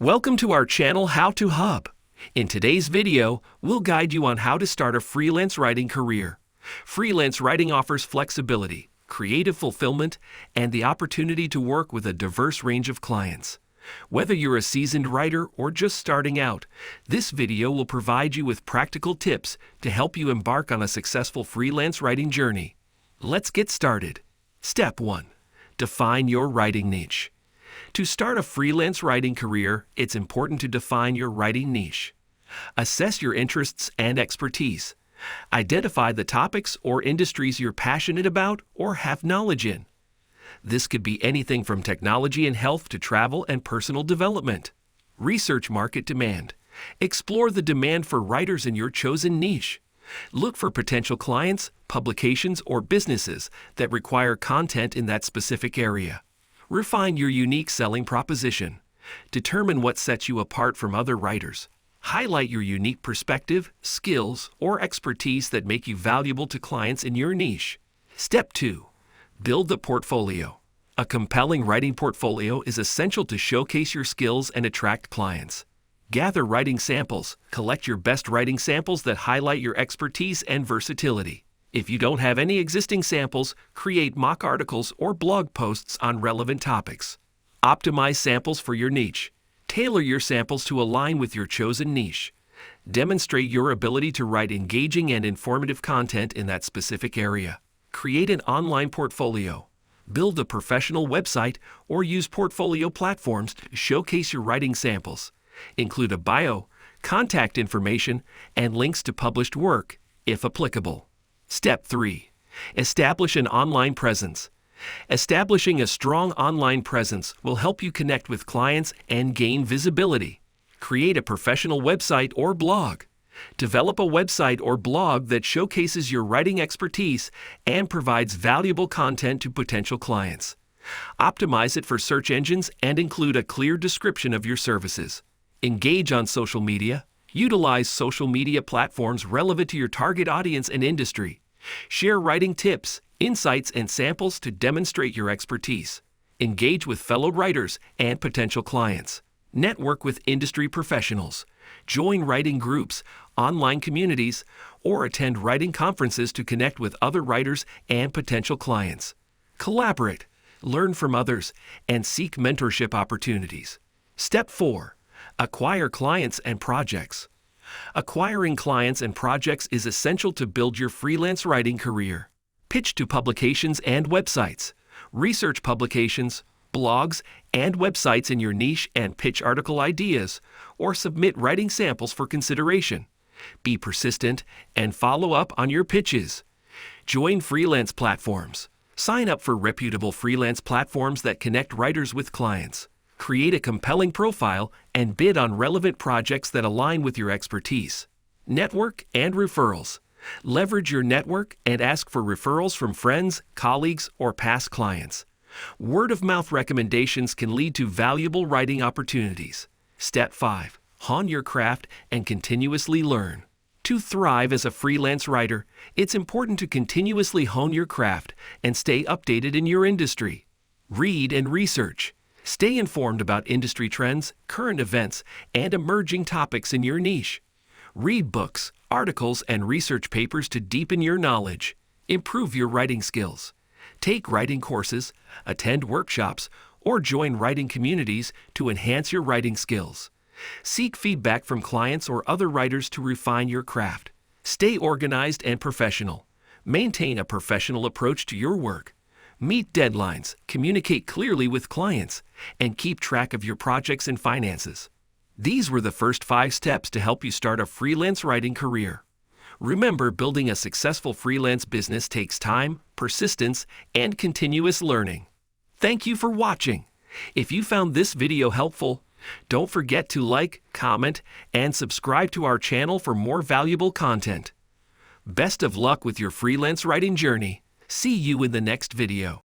Welcome to our channel How to Hub. In today's video, we'll guide you on how to start a freelance writing career. Freelance writing offers flexibility, creative fulfillment, and the opportunity to work with a diverse range of clients. Whether you're a seasoned writer or just starting out, this video will provide you with practical tips to help you embark on a successful freelance writing journey. Let's get started. Step 1. Define your writing niche. To start a freelance writing career, it's important to define your writing niche. Assess your interests and expertise. Identify the topics or industries you're passionate about or have knowledge in. This could be anything from technology and health to travel and personal development. Research market demand. Explore the demand for writers in your chosen niche. Look for potential clients, publications, or businesses that require content in that specific area. Refine your unique selling proposition. Determine what sets you apart from other writers. Highlight your unique perspective, skills, or expertise that make you valuable to clients in your niche. Step 2. Build the portfolio. A compelling writing portfolio is essential to showcase your skills and attract clients. Gather writing samples. Collect your best writing samples that highlight your expertise and versatility. If you don't have any existing samples, create mock articles or blog posts on relevant topics. Optimize samples for your niche. Tailor your samples to align with your chosen niche. Demonstrate your ability to write engaging and informative content in that specific area. Create an online portfolio. Build a professional website or use portfolio platforms to showcase your writing samples. Include a bio, contact information, and links to published work, if applicable. Step 3. Establish an online presence. Establishing a strong online presence will help you connect with clients and gain visibility. Create a professional website or blog. Develop a website or blog that showcases your writing expertise and provides valuable content to potential clients. Optimize it for search engines and include a clear description of your services. Engage on social media. Utilize social media platforms relevant to your target audience and industry. Share writing tips, insights, and samples to demonstrate your expertise. Engage with fellow writers and potential clients. Network with industry professionals. Join writing groups, online communities, or attend writing conferences to connect with other writers and potential clients. Collaborate, learn from others, and seek mentorship opportunities. Step 4. Acquire clients and projects. Acquiring clients and projects is essential to build your freelance writing career. Pitch to publications and websites. Research publications, blogs, and websites in your niche and pitch article ideas, or submit writing samples for consideration. Be persistent and follow up on your pitches. Join freelance platforms. Sign up for reputable freelance platforms that connect writers with clients. Create a compelling profile and bid on relevant projects that align with your expertise. Network and referrals. Leverage your network and ask for referrals from friends, colleagues, or past clients. Word-of-mouth recommendations can lead to valuable writing opportunities. Step 5. Hone your craft and continuously learn. To thrive as a freelance writer, it's important to continuously hone your craft and stay updated in your industry. Read and research. Stay informed about industry trends, current events, and emerging topics in your niche. Read books, articles, and research papers to deepen your knowledge. Improve your writing skills. Take writing courses, attend workshops, or join writing communities to enhance your writing skills. Seek feedback from clients or other writers to refine your craft. Stay organized and professional. Maintain a professional approach to your work. Meet deadlines, communicate clearly with clients, and keep track of your projects and finances. These were the first 5 steps to help you start a freelance writing career. Remember, building a successful freelance business takes time, persistence, and continuous learning. Thank you for watching. If you found this video helpful, don't forget to like, comment, and subscribe to our channel for more valuable content. Best of luck with your freelance writing journey. See you in the next video.